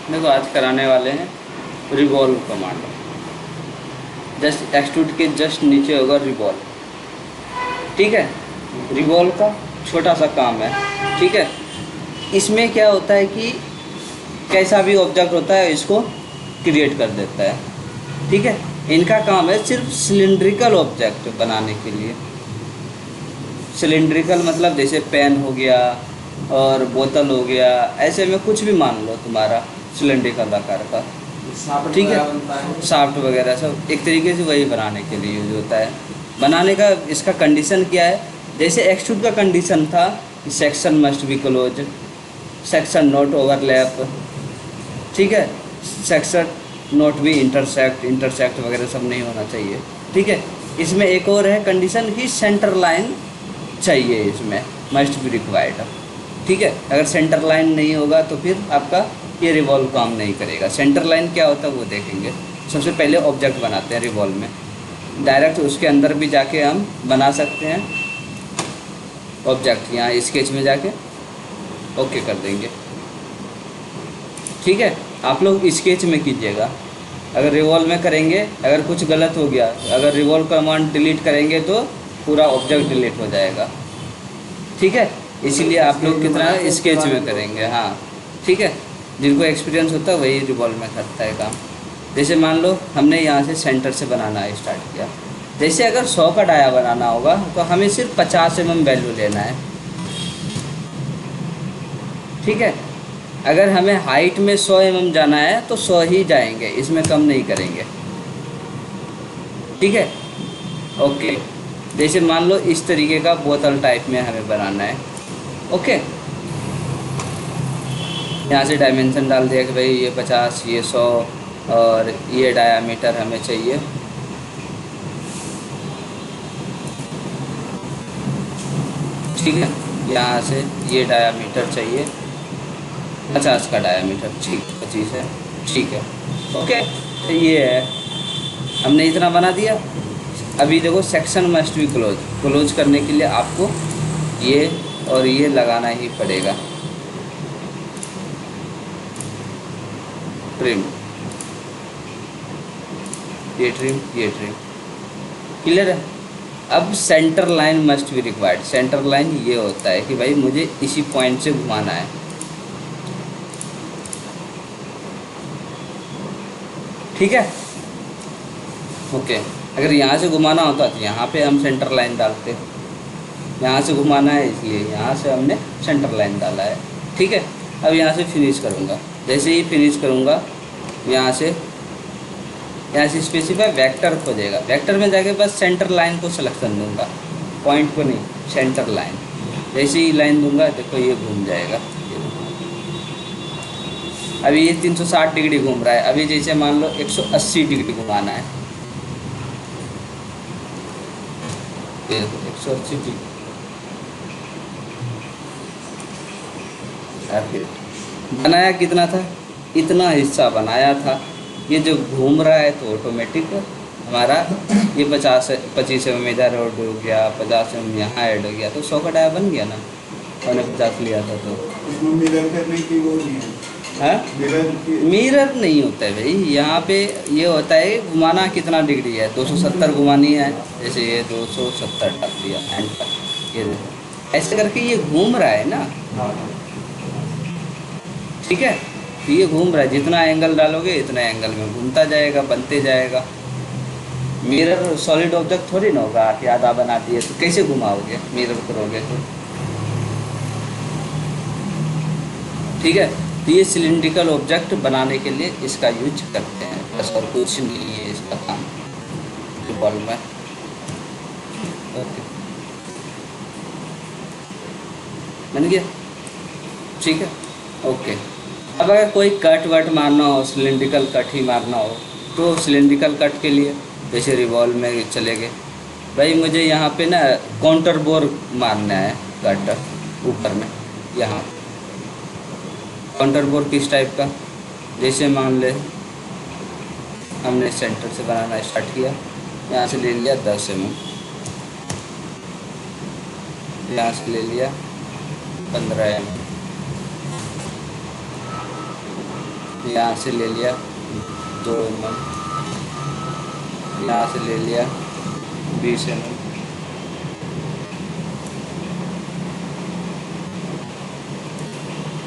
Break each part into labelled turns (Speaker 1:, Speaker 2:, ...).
Speaker 1: देखो आज कराने वाले हैं रिवॉल्व कमांड। जस्ट एक्सट्रूड के जस्ट नीचे होगा रिवॉल्व, ठीक है। रिवॉल्व का छोटा सा काम है, ठीक है। इसमें क्या होता है कि कैसा भी ऑब्जेक्ट होता है इसको क्रिएट कर देता है, ठीक है। इनका काम है सिर्फ सिलिंड्रिकल ऑब्जेक्ट बनाने के लिए। सिलिंड्रिकल मतलब जैसे पेन हो गया और बोतल हो गया, ऐसे में कुछ भी मान लो तुम्हारा सिलिंड्रिकल आकार का, ठीक है। शाफ्ट वगैरह सब एक तरीके से वही बनाने के लिए यूज होता है। बनाने का इसका कंडीशन क्या है, जैसे एक्सट्रूड का कंडीशन था section must be close, section not overlap, ठीक है। सेक्शन नॉट बी इंटरसेक्ट वगैरह सब नहीं होना चाहिए, ठीक है। इसमें एक और है कंडीशन कि सेंटर लाइन चाहिए, इसमें मस्ट बी रिक्वायर्ड, ठीक है। अगर सेंटर लाइन नहीं होगा तो फिर आपका ये रिवॉल्व काम नहीं करेगा। सेंटर लाइन क्या होता है वो देखेंगे। सबसे पहले ऑब्जेक्ट बनाते हैं रिवॉल्व में, डायरेक्ट उसके अंदर भी जाके हम बना सकते हैं ऑब्जेक्ट। यहाँ स्केच में जाके ओके कर देंगे, ठीक है। आप लोग स्केच में कीजिएगा, अगर रिवॉल्व में करेंगे अगर कुछ गलत हो गया, अगर रिवॉल्व कमांड डिलीट करेंगे तो पूरा ऑब्जेक्ट डिलीट हो जाएगा, ठीक है। इसीलिए आप लोग कितना स्केच में करेंगे, हाँ, ठीक है। जिनको एक्सपीरियंस होता है वही रिवॉल्व में करता है काम। जैसे मान लो हमने यहाँ से सेंटर से बनाना स्टार्ट किया, जैसे अगर 100 का डाया बनाना होगा तो हमें सिर्फ 50 mm वैल्यू लेना है, ठीक है। अगर हमें हाइट में 100 mm जाना है तो 100 ही जाएंगे, इसमें कम नहीं करेंगे, ठीक है। ओके, जैसे मान लो इस तरीके का बोतल टाइप में हमें बनाना है, ओके। यहाँ से डायमेंशन डाल दिया कि भाई ये 50, ये 100 और ये डायामीटर हमें चाहिए, ठीक है। यहाँ से ये डायामीटर चाहिए 50 का डायामीटर, ठीक, 25 है, ठीक है, ओके। तो ये है, हमने इतना बना दिया। अभी देखो सेक्शन मस्ट बी क्लोज करने के लिए आपको ये और ये लगाना ही पड़ेगा, ट्रिम, ये ट्रिम, ये ट्रिम, क्लियर है। अब centre line must be required. Centre line ये होता है कि भाई मुझे इसी पॉइंट से घुमाना है, ठीक है, ओके। अगर यहाँ से घुमाना होता तो यहाँ पे हम सेंटर लाइन डालते, यहाँ से घुमाना है इसलिए यहाँ से हमने सेंटर लाइन डाला है, ठीक है। अब यहाँ से फिनिश करूँगा, जैसे ही फिनिश करूँगा यहाँ से स्पेसिफाई वेक्टर खोजेगा, वेक्टर में जाके बस सेंटर लाइन को सिलेक्शन दूंगा, पॉइंट को नहीं, सेंटर लाइन। जैसे ही लाइन दूंगा देखो ये घूम जाएगा। अभी ये 360 डिग्री घूम रहा है, अभी जैसे मान लो 180 डिग्री घुमाना है, ये देखो 180 डिग्री। बनाया कितना था, इतना हिस्सा बनाया था। ये जो घूम रहा है तो ऑटोमेटिक हमारा ये 25 mm इधर ऐड हो गया, 50 mm यहाँ ऐड हो गया, तो 100 का डाया बन गया ना। मैंने 50 लिया था तो
Speaker 2: मिरर करने की वो नहीं है,
Speaker 1: हाँ, मिरर नहीं होता है भाई। यहाँ पे ये होता है घुमाना कितना डिग्री है, 270 घुमानी है, जैसे ये 270 डाल दिया एंड तक, ये देखो ऐसे करके ये घूम रहा है ना, ठीक है। तो ये घूम रहा है, जितना एंगल डालोगे इतना एंगल में घूमता जाएगा, बनते जाएगा। मिरर सॉलिड ऑब्जेक्ट थोड़ी ना होगा कि आधा बना दिए तो कैसे घुमाओगे, मिरर करोगे तो, ठीक है। तो ये सिलिंड्रिकल ऑब्जेक्ट बनाने के लिए इसका यूज करते हैं, बस और कुछ नहीं है इसका काम रिवॉल्व में, ओके, बन गया, ठीक है, ओके। अब अगर कोई कट वट मारना हो, सिलिंड्रिकल कट ही मारना हो, तो सिलिंड्रिकल कट के लिए जैसे रिवॉल्व में चले गए, भाई मुझे यहाँ पे ना काउंटर बोर मारना है कट ऊपर में, यहाँ काउंटर बोर किस टाइप का, जैसे मान ले हमने सेंटर से बनाना स्टार्ट किया, यहाँ से ले लिया 10 mm, यहाँ से ले लिया 15 mm, यहाँ से ले लिया 2 mm, यहाँ से ले लिया 20 mm,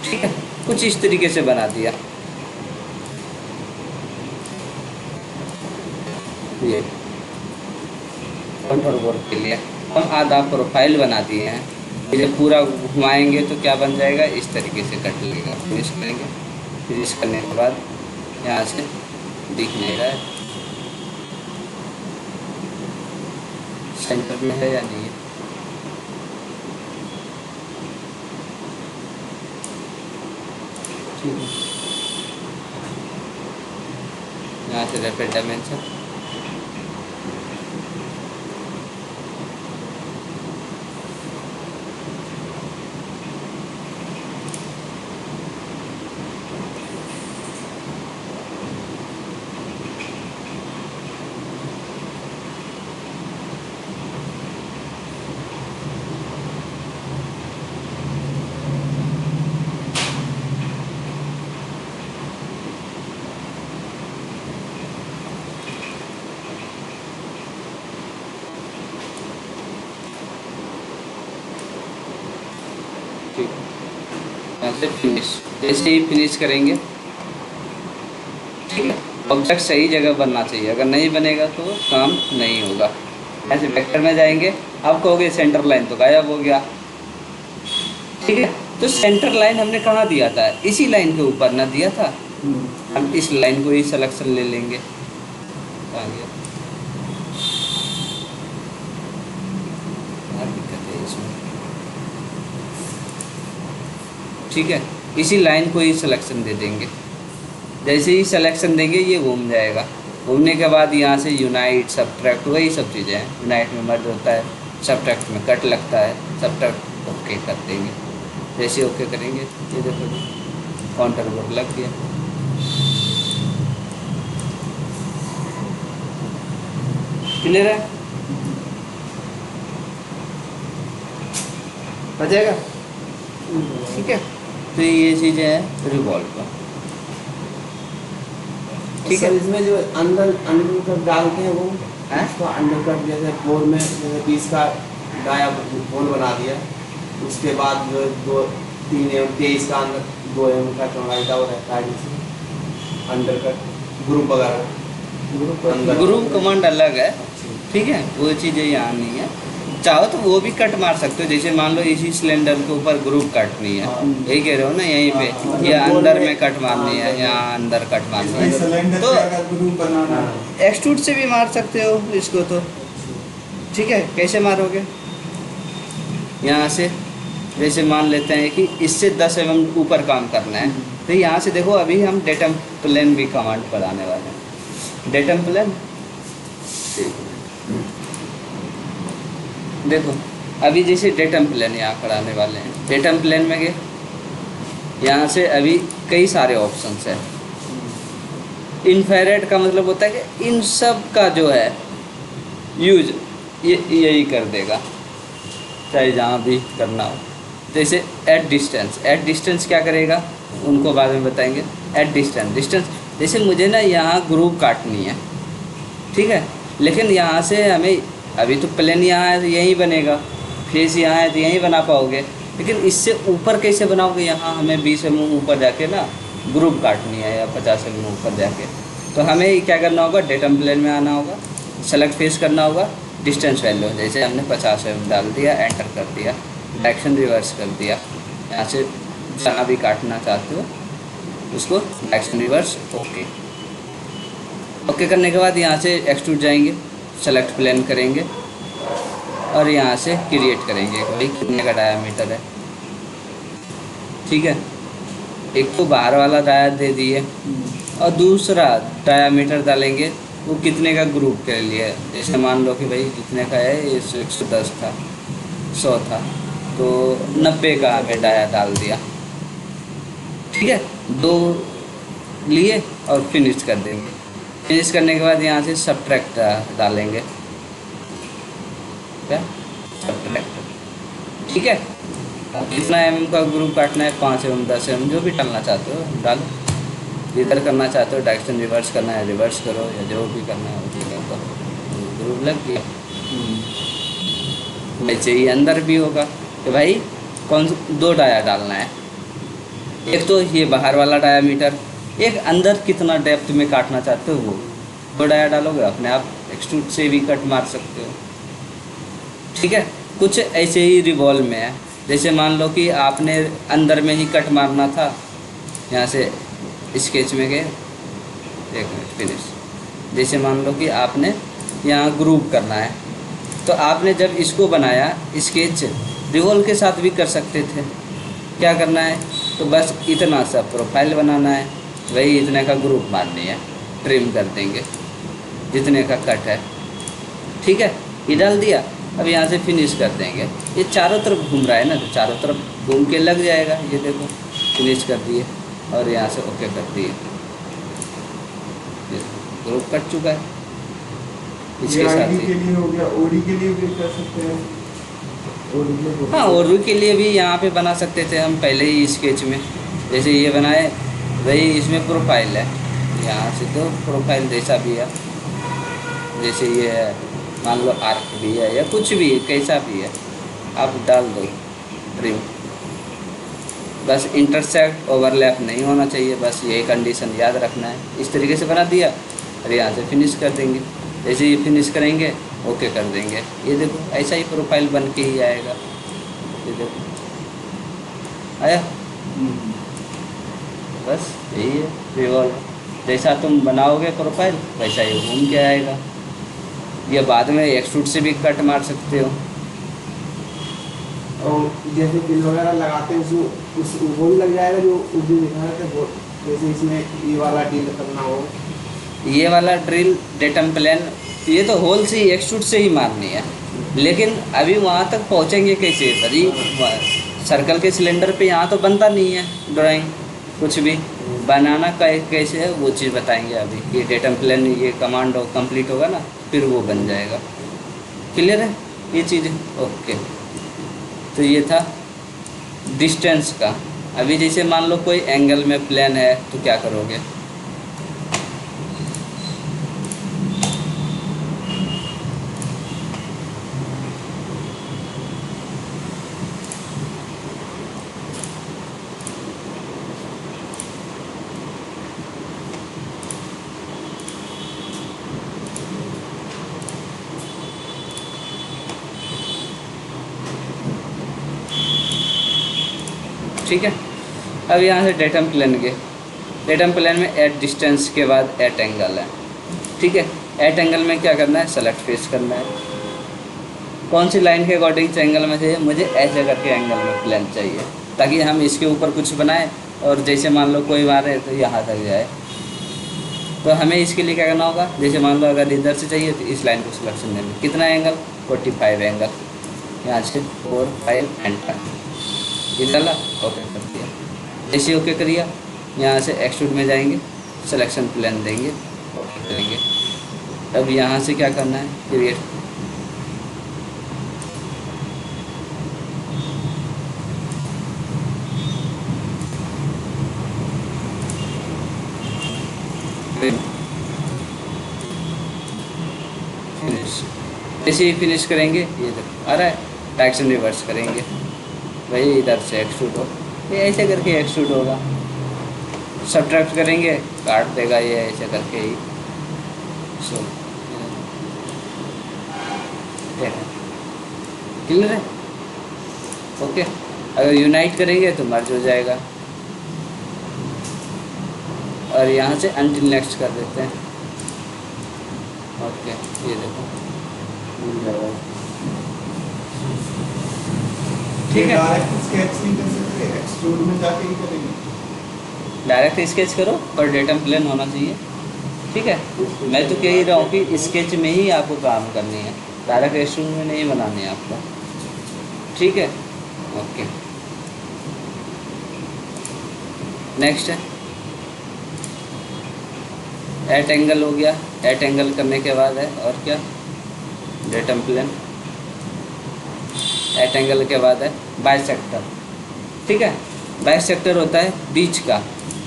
Speaker 1: ठीक है। कुछ इस तरीके से बना दिया। ये कंट्रोल बोर्ड के लिए हम आधा प्रोफाइल बना दिए हैं। ये जब पूरा घुमाएंगे तो क्या बन जाएगा, इस तरीके से कट लगेगा। फिनिश करेंगे, फिनिश करने के बाद यहाँ से दिख नहीं रहा है सेंटर में है या नहीं है। ठीक है, यहाँ से रैपिड डायमेंशन, ठीक है। यहाँ से फिनिश, जैसे ही फिनिश करेंगे, ठीक है। ऑब्जेक्ट सही जगह बनना चाहिए, अगर नहीं बनेगा तो काम नहीं होगा। ऐसे वेक्टर में जाएंगे, आप कहोगे सेंटर लाइन तो गायब हो गया, ठीक है। तो सेंटर लाइन हमने कहाँ दिया था, इसी लाइन के ऊपर ना दिया था। हम इस लाइन को ही सिलेक्शन ले लेंगे, कहाँ गया, दिक्कत है इसमें, ठीक है। इसी लाइन को ही सिलेक्शन दे देंगे। जैसे ही सिलेक्शन देंगे ये घूम जाएगा। घूमने के बाद यहाँ से यूनाइट, सबट्रैक्ट, वही सब चीज़ें हैं। यूनाइट में मर्ज होता है, सबट्रैक्ट में कट लगता है, सबट्रैक्ट ओके कर देंगे। जैसे ओके करेंगे ये देखो जी काउंटर बोर्ड लग गया। क्लियर है, बचेगा, ठीक है। तो ये चीज़ें हैं रिवॉल्व का, ठीक है।
Speaker 3: इसमें जो अंदर कट डालते हैं वो उसको अंडर कट, जैसे 4 में जैसे 20 का डाया होल बना दिया, उसके बाद जो 2-3 एम 23 का अंदर 2 एम का चौड़ाई का वो रहता है, जैसे अंडर कट ग्रुप वगैरह,
Speaker 1: ग्रुप कमांड अलग है, ठीक है। वो चीज़ें यहाँ नहीं है। चाहो तो वो भी कट मार सकते हो, जैसे मान लो इसी सिलेंडर के ऊपर ग्रुप काटनी है, यही कह रहे हो ना, यहीं पे या अंदर में कट मारनी है, यहाँ अंदर कट मारनी है,
Speaker 2: सिलेंडर
Speaker 1: तो
Speaker 2: पे अगर ग्रुप बनाना है
Speaker 1: एक्सट्रूड से भी मार सकते हो इसको, तो ठीक है। कैसे मारोगे, यहाँ से जैसे मान लेते हैं कि इससे 10 mm ऊपर काम करना है, तो यहाँ से देखो अभी हम डेटम प्लेन भी कमांड पर आने वाले हैं। डेटम प्लेन देखो, अभी जैसे डेटम प्लेन यहाँ पर आने वाले हैं। डेटम प्लेन में गए, यहाँ से अभी कई सारे ऑप्शंस हैं। इन्फ्रारेड का मतलब होता है कि इन सब का जो है यूज ये यही कर देगा, चाहे जहाँ भी करना हो। जैसे एट डिस्टेंस क्या करेगा उनको बाद में बताएंगे। एट डिस्टेंस जैसे मुझे ना यहाँ ग्रुप काटनी है, ठीक है, लेकिन यहाँ से हमें अभी तो प्लेन यहाँ है तो यहीं बनेगा, फेस यहाँ है तो यहीं बना पाओगे, लेकिन इससे ऊपर कैसे बनाओगे, यहाँ हमें 20 mm ऊपर जाके ना ग्रुप काटनी है या 50 mm ऊपर जाके। तो हमें क्या करना होगा, डेटम प्लेन में आना होगा, सेलेक्ट फेस करना होगा, डिस्टेंस वैल्यू जैसे हमने 50 mm डाल दिया, एंटर कर दिया, डायरेक्शन रिवर्स कर दिया। यहाँ से जहाँ भी काटना चाहते हो उसको डायरेक्शन रिवर्स ओके करने के बाद यहाँ से एक्सट्रूड जाएंगे, सेलेक्ट प्लेन करेंगे और यहाँ से क्रिएट करेंगे भाई कितने का डायामीटर है, ठीक है। एक तो बाहर वाला डाया दे दिए और दूसरा डायामीटर डालेंगे वो कितने का ग्रुप के लिए। जैसे मान लो कि भाई कितने का है, ये 110 था, 100 था, तो 90 का हमें डाया डाल दिया, ठीक है। 2 लिए और फिनिश कर देंगे। फिनिश करने के बाद यहाँ से सबट्रैक्ट डालेंगे, क्या सबट्रैक्ट, ठीक है। जितना mm का ग्रुप काटना है, 5 mm 10 mm जो भी डालना चाहते हो डालो, इधर करना चाहते हो डायरेक्शन रिवर्स करना है रिवर्स करो, या जो भी करना है वो भी कर दो। ग्रुप लग गया। वैसे ही अंदर भी होगा कि भाई दो डाया डालना है, एक तो ये बाहर वाला डायामीटर, एक अंदर कितना डेप्थ में काटना चाहते हो वो। दो डाया डालोगे अपने आप एक्सट्रूड से भी कट मार सकते हो। ठीक है, कुछ ऐसे ही रिवॉल्व में है। जैसे मान लो कि आपने अंदर में ही कट मारना था, यहाँ से स्केच में गए, एक मिनट फिनिश। जैसे मान लो कि आपने यहाँ ग्रुप करना है, तो आपने जब इसको बनाया स्केच रिवॉल्व के साथ भी कर सकते थे। क्या करना है, तो बस इतना सा प्रोफाइल बनाना है, वही इतने का ग्रुप मारनी है, ट्रिम कर देंगे जितने का कट है। ठीक है, ये डाल दिया। अब यहाँ से फिनिश कर देंगे। ये चारों तरफ घूम रहा है ना, तो चारों तरफ घूम के लग जाएगा। ये देखो फिनिश कर दिए और यहाँ से ओके कर दिए, ग्रुप कट चुका है। इसके साथ
Speaker 2: के लिए हो गया, ओडी के लिए भी कर सकते हैं।
Speaker 1: हाँ, और के लिए भी यहाँ पे बना सकते थे हम पहले ही स्केच में। जैसे ये बनाए वही इसमें प्रोफाइल है, यहाँ से तो प्रोफाइल जैसा भी है, जैसे ये है मान लो आर्क भी है या कुछ भी कैसा भी है, आप डाल दो ट्रिम। बस इंटरसेक्ट ओवरलैप नहीं होना चाहिए, बस यही कंडीशन याद रखना है। इस तरीके से बना दिया और यहाँ से फिनिश कर देंगे। जैसे ये फिनिश करेंगे ओके कर देंगे। ये देखो ऐसा ही प्रोफाइल बन के ही आएगा। ये देखो आया, बस यही है रिवॉल्व। जैसा तुम बनाओगे प्रोफाइल वैसा ही घूम के आएगा। ये बाद में एक्सट्रूड से भी कट मार सकते हो।
Speaker 3: और जैसे बिल वगैरह लगाते हैं वो भी लग जाएगा, जो उस दिन दिखा रहे थे वो। जैसे इसमें ये वाला डील करना हो,
Speaker 1: ये वाला ड्रिल डेटम प्लान, ये तो होल से ही एक्सट्रूड से ही मारनी है। लेकिन अभी वहाँ तक पहुँचेंगे कैसे भाई? सर्कल के सिलेंडर पे यहाँ तो बनता नहीं है ड्राइंग, कुछ भी बनाना कैसे है वो चीज़ बताएंगे अभी। ये डेटम प्लान ये कमांड कंप्लीट होगा ना, फिर वो बन जाएगा। क्लियर है ये चीज़ें? ओके, तो ये था डिस्टेंस का। अभी जैसे मान लो कोई एंगल में प्लान है तो क्या करोगे? ठीक है, अब यहाँ से डेटम प्लेन के डेटम प्लेन में एट डिस्टेंस के बाद एट एंगल है। ठीक है, एट एंगल में क्या करना है? सेलेक्ट फेस करना है। कौन सी लाइन के अकॉर्डिंग एंगल में चाहिए? मुझे ऐसे करके एंगल में प्लेन चाहिए, ताकि हम इसके ऊपर कुछ बनाएं और जैसे मान लो कोई मारे तो यहाँ तक जाए। तो हमें इसके लिए क्या करना होगा? जैसे मान लो अगर इधर से चाहिए तो इस लाइन को सिलेक्शन देना। कितना एंगल? 45 एंगल। यहाँ से 4 5 एंटर, ये डाला, ओके कर दिया। जैसे ओके करिए यहाँ से एक्सट्रूड में जाएंगे, सिलेक्शन प्लेन देंगे, ओके करेंगे। अब यहाँ से क्या करना है? Create, finish. जैसे ही फिनिश करेंगे ये आ रहा है, डायरेक्शन रिवर्स करेंगे, वही इधर से एक्सट्रूड हो, ये ऐसे करके एक्सट्रूड होगा। सब्ट्रैक्ट करेंगे, काट देगा ये ऐसे करके ही। सो क्लियर है? ओके, अगर यूनाइट करेंगे तो मर्ज हो जाएगा। और यहाँ से अनटिल नेक्स्ट कर देते हैं। ओके, ये देखो ठीक है।
Speaker 2: डायरेक्ट स्केच नहीं कर सकते, एक्सट्रूड में जाके ही करेंगे।
Speaker 1: डायरेक्ट स्केच करो पर डेटम प्लेन होना चाहिए। ठीक है, मैं तो कह ही रहा हूँ कि स्केच में ही आपको काम करनी है, डायरेक्ट एक्सट्रूड में नहीं बनानी है आपको। ठीक है, ओके। नेक्स्ट है एट एंगल हो गया। एट एंगल करने के बाद है और क्या? Datum plane. एट एंगल के बाद है बाइसेक्टर। ठीक है, बाइसेक्टर होता है बीच का,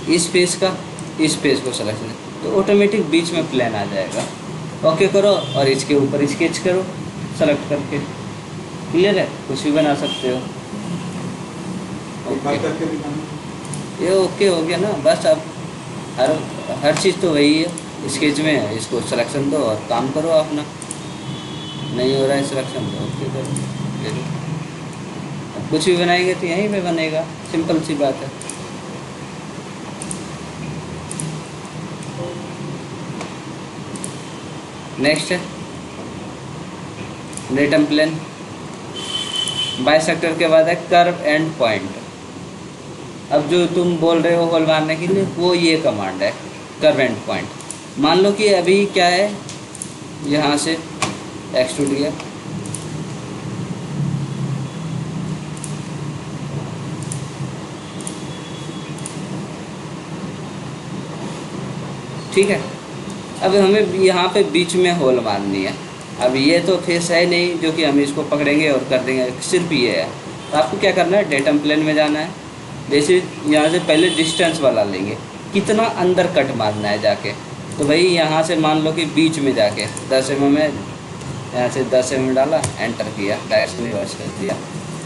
Speaker 1: इस फेस का इस पेज को सिलेक्शन, तो ऑटोमेटिक बीच में प्लेन आ जाएगा। ओके करो और इसके ऊपर स्केच करो सेलेक्ट करके। क्लियर है, कुछ भी बना सकते हो।
Speaker 2: एक बार
Speaker 1: ओके,
Speaker 2: करके दिखाना।
Speaker 1: ये ओके हो गया ना। बस अब हर चीज़ तो वही है स्केच में, इसको सिलेक्शन दो और काम करो अपना। नहीं हो रहा है सिलेक्शन तो ओके करो, फिर अब कुछ भी बनाएंगे तो यहीं पे बनेगा, सिंपल सी बात है। नेक्स्ट है डेटम प्लेन। बाइसेक्टर के बाद है कर्व एंड पॉइंट। अब जो तुम बोल रहे हो होल मारने के लिए, वो ये कमांड है कर्व एंड पॉइंट। मान लो कि अभी क्या है, यहाँ से एक्सट्रूड गया, ठीक है। अब हमें यहाँ पे बीच में होल मारनी है। अब ये तो फेस है नहीं जो कि हम इसको पकड़ेंगे और कर देंगे, सिर्फ ये है। तो आपको क्या करना है, डेटम प्लेन में जाना है। जैसे यहाँ से पहले डिस्टेंस वाला लेंगे, कितना अंदर कट मारना है जाके। तो भाई यहाँ से मान लो कि बीच में जाके 10 mm में, यहाँ से 10 mm डाला, एंटर किया, डायरेक्शन रिवर्स कर दिया,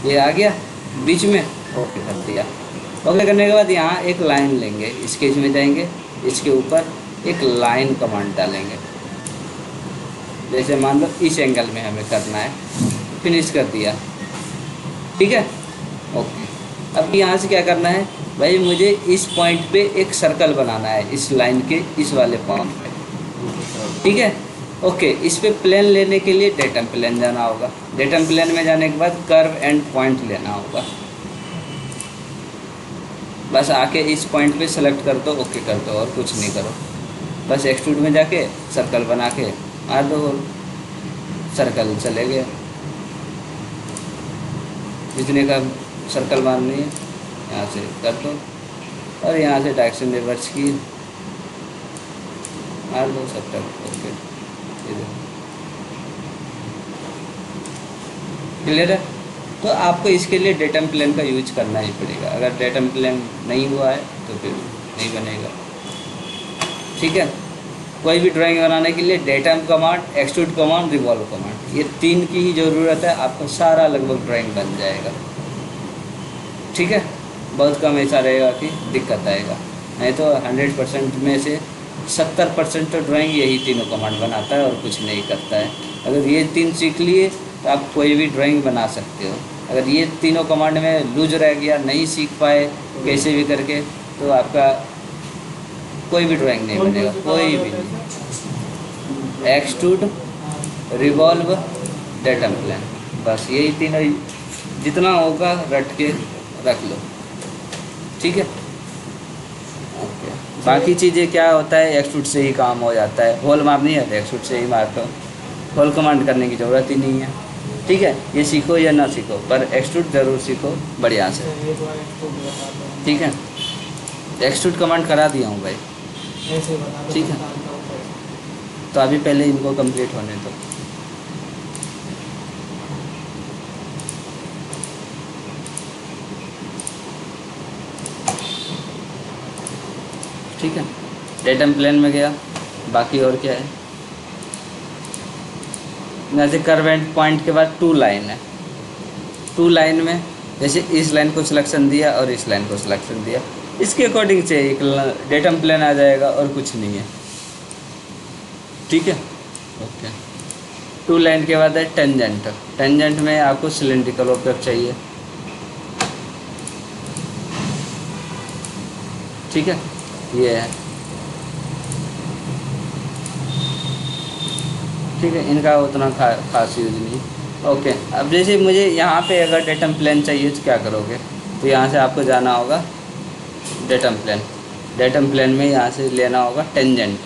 Speaker 1: ये आ गया बीच में, ओके कर दिया। ओके करने के बाद यहाँ एक लाइन लेंगे, स्केच में जाएंगे, इसके ऊपर एक लाइन कमांड डालेंगे। जैसे मान लो इस एंगल में हमें करना है, फिनिश कर दिया, ठीक है, ओके। अब यहाँ से क्या करना है भाई, मुझे इस पॉइंट पे एक सर्कल बनाना है, इस लाइन के इस वाले पॉइंट पे, ठीक है, ओके। इस पे प्लेन लेने के लिए डेटम प्लेन जाना होगा। डेटम प्लेन में जाने के बाद कर्व एंड पॉइंट लेना होगा। बस आके इस पॉइंट पे सेलेक्ट कर दो, ओके कर दो, और कुछ नहीं करो। बस एक्सट्रूड में जाके सर्कल बना के मार दो, सर्कल चले गए। जितने का सर्कल मारनी है यहाँ से कर दो, और यहाँ से डायरेक्शन रिवर्स की मार दो सर्कल, ओके। क्लियर है। तो आपको इसके लिए डेटम प्लेन का यूज करना ही पड़ेगा। अगर डेटम प्लेन नहीं हुआ है तो फिर नहीं बनेगा, ठीक है। कोई भी ड्राइंग बनाने के लिए datum command, extrude command, revolve command, ये 3 की ही ज़रूरत है, आपका सारा लगभग ड्राइंग बन जाएगा, ठीक है। बहुत कम ऐसा रहेगा कि दिक्कत आएगा, नहीं तो 100% में से 70% तो ड्राइंग यही तीनों कमांड बनाता है और कुछ नहीं करता है। अगर ये 3 सीख लिए तो आप कोई भी ड्राइंग बना सकते हो। अगर ये तीनों कमांड में लूज रह गया, नहीं सीख पाए कैसे भी करके, तो आपका कोई भी ड्राइंग नहीं बनेगा, कोई भी नहीं। एक्सट्रूड, रिवॉल्व, डेटम प्लेन, बस यही तीनों जितना होगा रट के रख लो, ठीक है, ओके। बाकी चीज़ें क्या होता है, एक्सट्रूड से ही काम हो जाता है। होल मारनी है तो एक्सट्रूड से ही मार दो, होल कमांड करने की ज़रूरत ही नहीं है, ठीक है। ये सीखो या ना सीखो, पर एक्सट्रूड ज़रूर सीखो बढ़िया से, ठीक है। एक्सट्रूड कमांड करा दिया हूँ भाई, ठीक है। तो अभी पहले इनको कंप्लीट होने दो। ठीक है, डेटम प्लेन में गया। बाकी और क्या है, जैसे कर्व एंड पॉइंट के बाद 2 लाइन है। 2 लाइन में जैसे इस लाइन को सिलेक्शन दिया और इस लाइन को सिलेक्शन दिया, इसके अकॉर्डिंग से एक डेटम प्लेन आ जाएगा और कुछ नहीं है, ठीक है, ओके। 2 लाइन के बाद है टेंजेंट। टेंजेंट में आपको सिलेंड्रिकल ऑब्जेक्ट चाहिए, ठीक है, ये है, ठीक है। इनका उतना खास यूज नहीं, ओके। अब जैसे मुझे यहाँ पे अगर डेटम प्लेन चाहिए तो क्या करोगे, तो यहाँ से आपको जाना होगा डेटम प्लेन। डेटम प्लेन में यहाँ से लेना होगा टेंजेंट,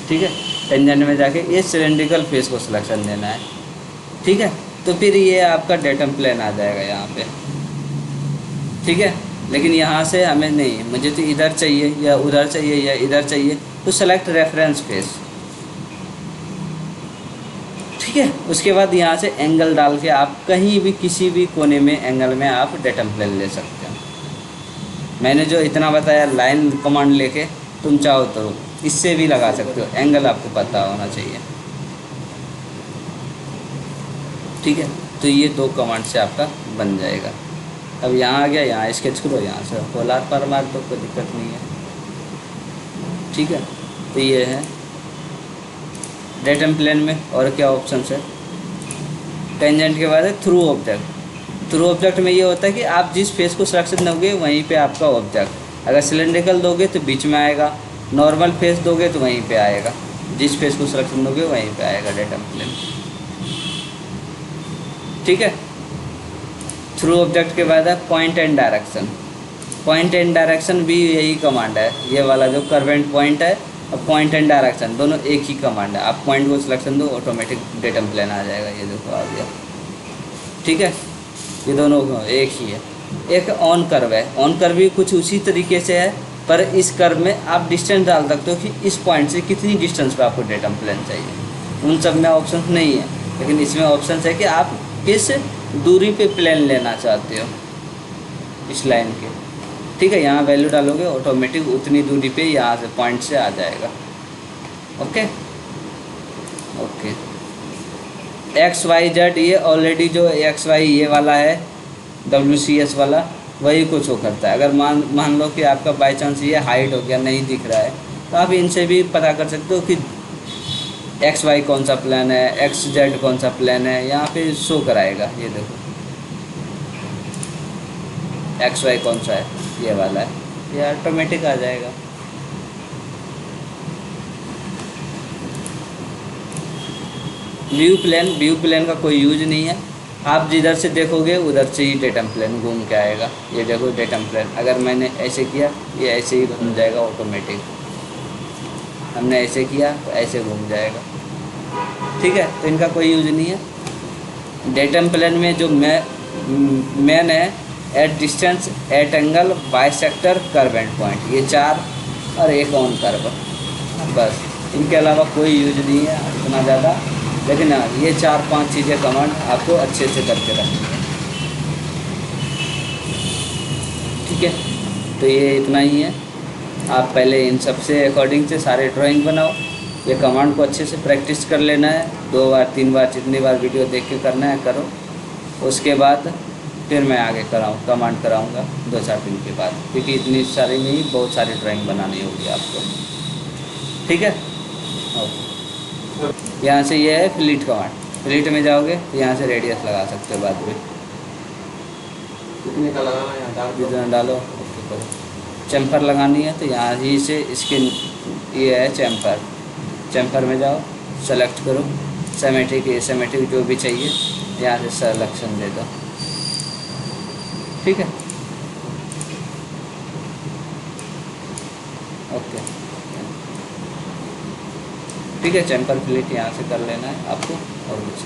Speaker 1: ठीक है। टेंजेंट में जाके ये सिलेंड्रिकल फेस को सिलेक्शन देना है, ठीक है। तो फिर ये आपका डेटम प्लेन आ जाएगा यहाँ पे, ठीक है। लेकिन यहाँ से हमें नहीं, मुझे तो इधर चाहिए या उधर चाहिए या इधर चाहिए, तो सेलेक्ट रेफरेंस फेस, ठीक है। उसके बाद यहाँ से एंगल डाल के आप कहीं भी किसी भी कोने में एंगल में आप डेटम प्लेन ले सकते हैं। मैंने जो इतना बताया लाइन कमांड लेके, तुम चाहो तो इससे भी लगा सकते हो, एंगल आपको पता होना चाहिए। ठीक है, तो ये 2 कमांड से आपका बन जाएगा। अब यहाँ आ गया, यहाँ स्केच करो, यहाँ से पोलार पर मार दो, कोई दिक्कत नहीं है। ठीक है, तो ये है डेटम प्लेन में। और क्या ऑप्शन है? टेंजेंट के बाद है थ्रू ऑब्जेक्ट। थ्रू ऑब्जेक्ट में ये होता है कि आप जिस फेस को सिलेक्शन दोगे वहीं पे आपका ऑब्जेक्ट, अगर सिलेंड्रिकल दोगे तो बीच में आएगा, नॉर्मल फेस दोगे तो वहीं पे आएगा, जिस फेस को सिलेक्शन दोगे वहीं पे आएगा डेटम प्लेन। ठीक है, थ्रू ऑब्जेक्ट के बाद है point and direction. Point and direction भी यही कमांड है, ये वाला जो कर्वेंट पॉइंट है और पॉइंट एंड डायरेक्शन दोनों एक ही कमांड है। आप पॉइंट को सिलेक्शन दो, ऑटोमेटिक डेटम प्लेन आ जाएगा। ये देखो आ गया। ठीक है, ये दोनों एक ही है। एक ऑन कर्व है, ऑन कर्व भी कुछ उसी तरीके से है, पर इस कर्व में आप डिस्टेंस डाल सकते हो कि इस पॉइंट से कितनी डिस्टेंस पे आपको डेटम प्लेन चाहिए। उन सब में ऑप्शन नहीं है, लेकिन इसमें ऑप्शन है कि आप किस दूरी पे प्लेन लेना चाहते हो इस लाइन के। ठीक है, यहाँ वैल्यू डालोगे, ऑटोमेटिक उतनी दूरी पे यहाँ से पॉइंट से आ जाएगा। Okay okay. X Y Z, ये ऑलरेडी जो एक्स वाई ये वाला है WCS वाला, वही कुछ वो करता है। अगर मान लो कि आपका बाई चांस ये हाइट हो गया, नहीं दिख रहा है, तो आप इनसे भी पता कर सकते हो कि एक्स वाई कौन सा प्लान है, एक्स जेड कौन सा प्लान है, यहाँ पे शो कराएगा। ये देखो एक्स वाई कौन सा है, ये वाला है, ये ऑटोमेटिक आ जाएगा। व्यू प्लेन का कोई यूज नहीं है, आप जिधर से देखोगे उधर से ही डेटम प्लेन घूम के आएगा। ये देखो डेटम प्लेन, अगर मैंने ऐसे किया ये ऐसे ही घूम जाएगा ऑटोमेटिक, हमने ऐसे किया तो ऐसे घूम जाएगा। ठीक है, तो इनका कोई यूज नहीं है। डेटम प्लेन में जो मेन है at distance, at angle, bisector, curve and point, ये 4 और एक ऑन कर्व, बस। इनके अलावा कोई यूज नहीं है इतना ज़्यादा, लेकिन हाँ ये 4-5 चीज़ें कमांड आपको अच्छे से करके रखनी है। ठीक है, तो ये इतना ही है। आप पहले इन सब से अकॉर्डिंग से सारे ड्राइंग बनाओ। ये कमांड को अच्छे से प्रैक्टिस कर लेना है, 2 बार 3 बार जितनी बार वीडियो देख के करना है करो। उसके बाद फिर मैं आगे कमांड कराऊंगा 2-4 दिन के बाद, क्योंकि इतनी सारी में ही बहुत सारी ड्राइंग बनानी होगी आपको। ठीक है, ओके। यहाँ से ये है फ्लीट कमांड, फ्लीट में जाओगे तो यहाँ से रेडियस लगा सकते हो बाद में,
Speaker 3: कितने का लगाना है डाल दो।
Speaker 1: जितना डालो ओके करो। चैम्फर लगानी है तो यहाँ ही से इसके ये है चैम्फर, चैम्फर में जाओ, सेलेक्ट करो, सिमेट्रिक एसिमेट्रिक जो भी चाहिए यहाँ से सिलेक्शन दे दो। ठीक है, ओके। ठीक है, चैम्फर फ्लीट यहाँ से कर लेना है आपको, और कुछ